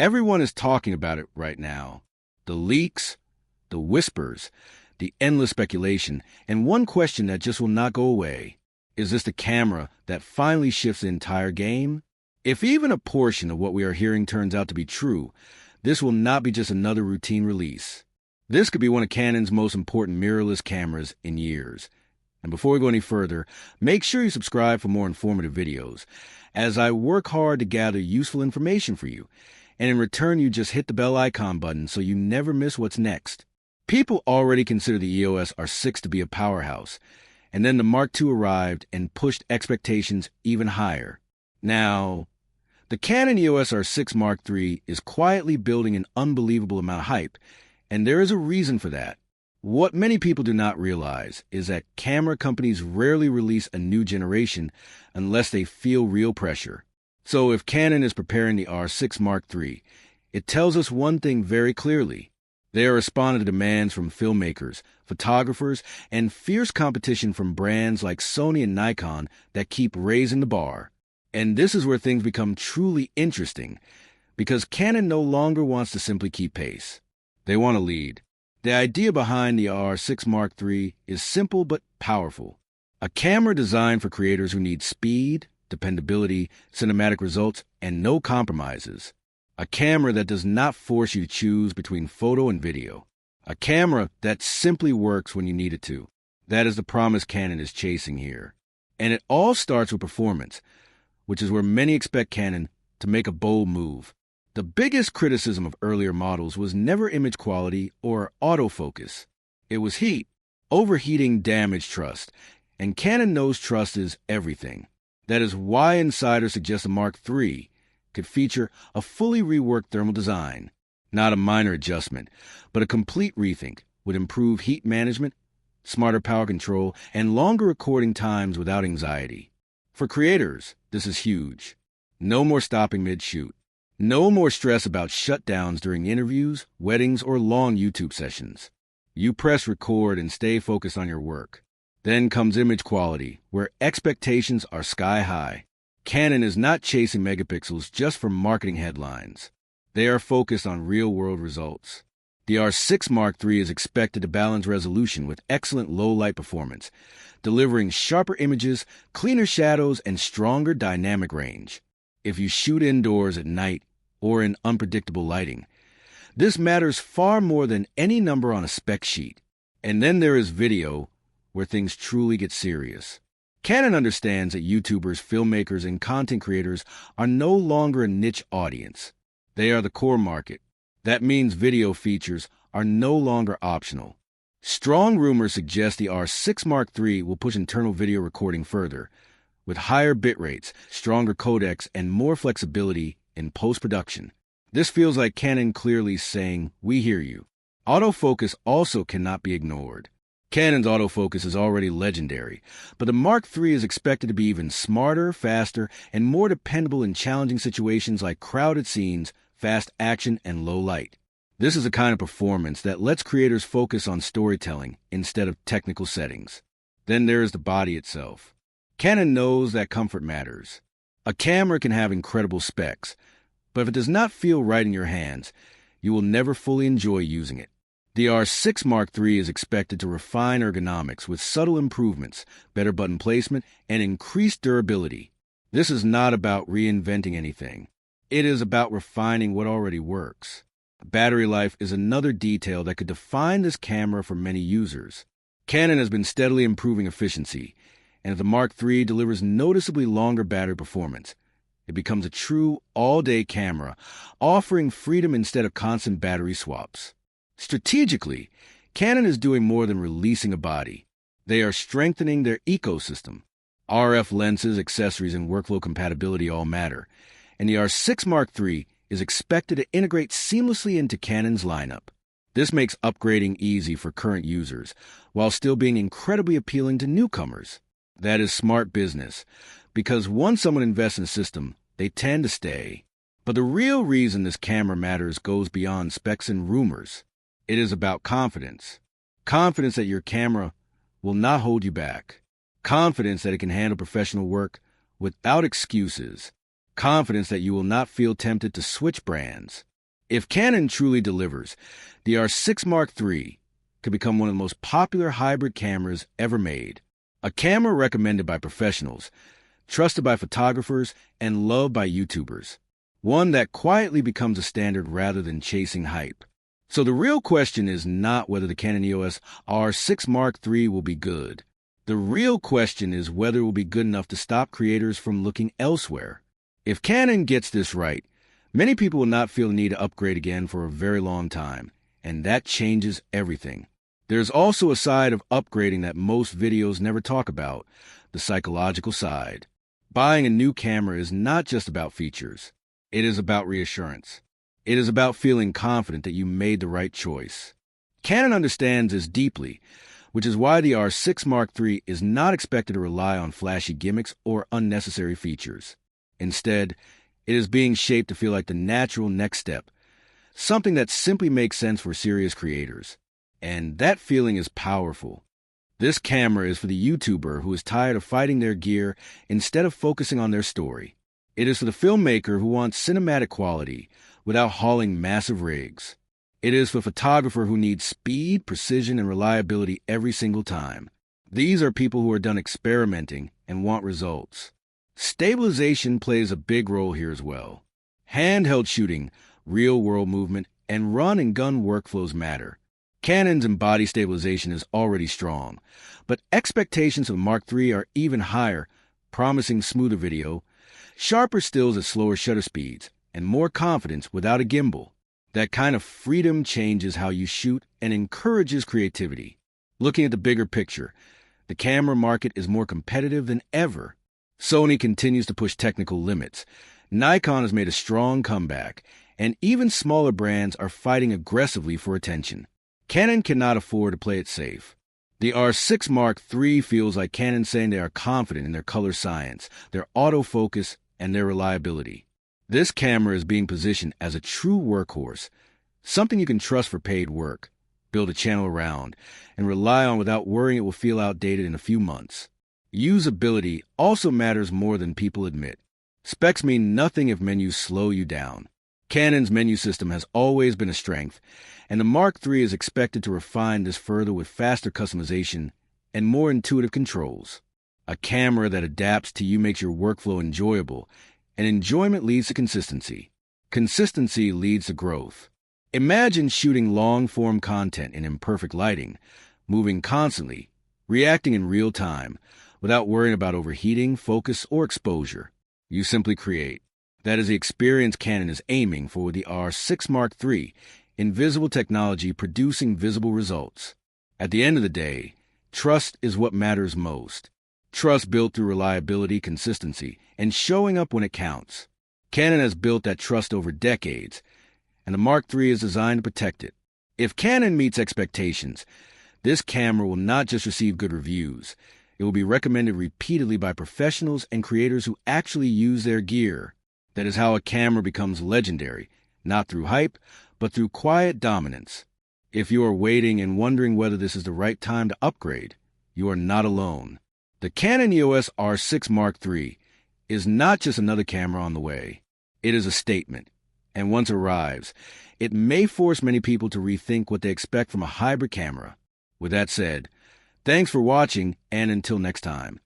Everyone is talking about it right now. The leaks, the whispers, the endless speculation, and one question that just will not go away. Is this the camera that finally shifts the entire game? If even a portion of what we are hearing turns out to be true, this will not be just another routine release. This could be one of Canon's most important mirrorless cameras in years. And before we go any further, make sure you subscribe for more informative videos, as I work hard to gather useful information for you. And in return, you just hit the bell icon button so you never miss what's next. People already consider the EOS R6 to be a powerhouse, and then the Mark II arrived and pushed expectations even higher. Now, the Canon EOS R6 Mark III is quietly building an unbelievable amount of hype, and there is a reason for that. What many people do not realize is that camera companies rarely release a new generation unless they feel real pressure. So if Canon is preparing the R6 Mark III, it tells us one thing very clearly. They are responding to demands from filmmakers, photographers, and fierce competition from brands like Sony and Nikon that keep raising the bar. And this is where things become truly interesting, because Canon no longer wants to simply keep pace. They want to lead. The idea behind the R6 Mark III is simple but powerful. A camera designed for creators who need speed, dependability, cinematic results, and no compromises. A camera that does not force you to choose between photo and video. A camera that simply works when you need it to. That is the promise Canon is chasing here. And it all starts with performance, which is where many expect Canon to make a bold move. The biggest criticism of earlier models was never image quality or autofocus. It was heat. Overheating damaged trust, and Canon knows trust is everything. That is why insiders suggest the Mark III could feature a fully reworked thermal design. Not a minor adjustment, but a complete rethink with improved heat management, smarter power control, and longer recording times without anxiety. For creators, this is huge. No more stopping mid-shoot. No more stress about shutdowns during interviews, weddings, or long YouTube sessions. You press record and stay focused on your work. Then comes image quality, where expectations are sky high. Canon is not chasing megapixels just for marketing headlines. They are focused on real-world results. The R6 Mark III is expected to balance resolution with excellent low-light performance, delivering sharper images, cleaner shadows, and stronger dynamic range. If you shoot indoors at night or in unpredictable lighting, this matters far more than any number on a spec sheet. And then there is video, where things truly get serious. Canon understands that YouTubers, filmmakers, and content creators are no longer a niche audience. They are the core market. That means video features are no longer optional. Strong rumors suggest the R6 Mark III will push internal video recording further, with higher bit rates, stronger codecs, and more flexibility in post-production. This feels like Canon clearly saying, "We hear you." Autofocus also cannot be ignored. Canon's autofocus is already legendary, but the Mark III is expected to be even smarter, faster, and more dependable in challenging situations like crowded scenes, fast action, and low light. This is a kind of performance that lets creators focus on storytelling instead of technical settings. Then there is the body itself. Canon knows that comfort matters. A camera can have incredible specs, but if it does not feel right in your hands, you will never fully enjoy using it. The R6 Mark III is expected to refine ergonomics with subtle improvements, better button placement, and increased durability. This is not about reinventing anything. It is about refining what already works. Battery life is another detail that could define this camera for many users. Canon has been steadily improving efficiency, and if the Mark III delivers noticeably longer battery performance, it becomes a true all-day camera, offering freedom instead of constant battery swaps. Strategically, Canon is doing more than releasing a body. They are strengthening their ecosystem. RF lenses, accessories, and workflow compatibility all matter, and the R6 Mark III is expected to integrate seamlessly into Canon's lineup. This makes upgrading easy for current users, while still being incredibly appealing to newcomers. That is smart business, because once someone invests in a system, they tend to stay. But the real reason this camera matters goes beyond specs and rumors. It is about confidence. Confidence that your camera will not hold you back. Confidence that it can handle professional work without excuses. Confidence that you will not feel tempted to switch brands. If Canon truly delivers, the R6 Mark III could become one of the most popular hybrid cameras ever made. A camera recommended by professionals, trusted by photographers, and loved by YouTubers. One that quietly becomes a standard rather than chasing hype. So the real question is not whether the Canon EOS R6 Mark III will be good. The real question is whether it will be good enough to stop creators from looking elsewhere. If Canon gets this right, many people will not feel the need to upgrade again for a very long time, and that changes everything. There's also a side of upgrading that most videos never talk about, the psychological side. Buying a new camera is not just about features. It is about reassurance. It is about feeling confident that you made the right choice. Canon understands this deeply, which is why the R6 Mark III is not expected to rely on flashy gimmicks or unnecessary features. Instead, it is being shaped to feel like the natural next step, something that simply makes sense for serious creators. And that feeling is powerful. This camera is for the YouTuber who is tired of fighting their gear instead of focusing on their story. It is for the filmmaker who wants cinematic quality without hauling massive rigs. It is for the photographer who needs speed, precision, and reliability every single time. These are people who are done experimenting and want results. Stabilization plays a big role here as well. Handheld shooting, real-world movement, and run and gun workflows matter. Canon's body stabilization is already strong, but expectations of Mark III are even higher, promising smoother video, sharper stills at slower shutter speeds, and more confidence without a gimbal. That kind of freedom changes how you shoot and encourages creativity. Looking at the bigger picture, the camera market is more competitive than ever. Sony continues to push technical limits. Nikon has made a strong comeback, and even smaller brands are fighting aggressively for attention. Canon cannot afford to play it safe. The R6 Mark III feels like Canon saying they are confident in their color science, their autofocus, and their reliability. This camera is being positioned as a true workhorse, something you can trust for paid work, build a channel around, and rely on without worrying it will feel outdated in a few months. Usability also matters more than people admit. Specs mean nothing if menus slow you down. Canon's menu system has always been a strength, and the Mark III is expected to refine this further with faster customization and more intuitive controls. A camera that adapts to you makes your workflow enjoyable, and enjoyment leads to consistency. Consistency leads to growth. Imagine shooting long-form content in imperfect lighting, moving constantly, reacting in real time, without worrying about overheating, focus, or exposure. You simply create. That is the experience Canon is aiming for with the R6 Mark III, invisible technology producing visible results. At the end of the day, trust is what matters most. Trust built through reliability, consistency, and showing up when it counts. Canon has built that trust over decades, and the Mark III is designed to protect it. If Canon meets expectations, this camera will not just receive good reviews. It will be recommended repeatedly by professionals and creators who actually use their gear. That is how a camera becomes legendary, not through hype, but through quiet dominance. If you are waiting and wondering whether this is the right time to upgrade, you are not alone. The Canon EOS R6 Mark III is not just another camera on the way. It is a statement, and once it arrives, it may force many people to rethink what they expect from a hybrid camera. With that said, thanks for watching, and until next time.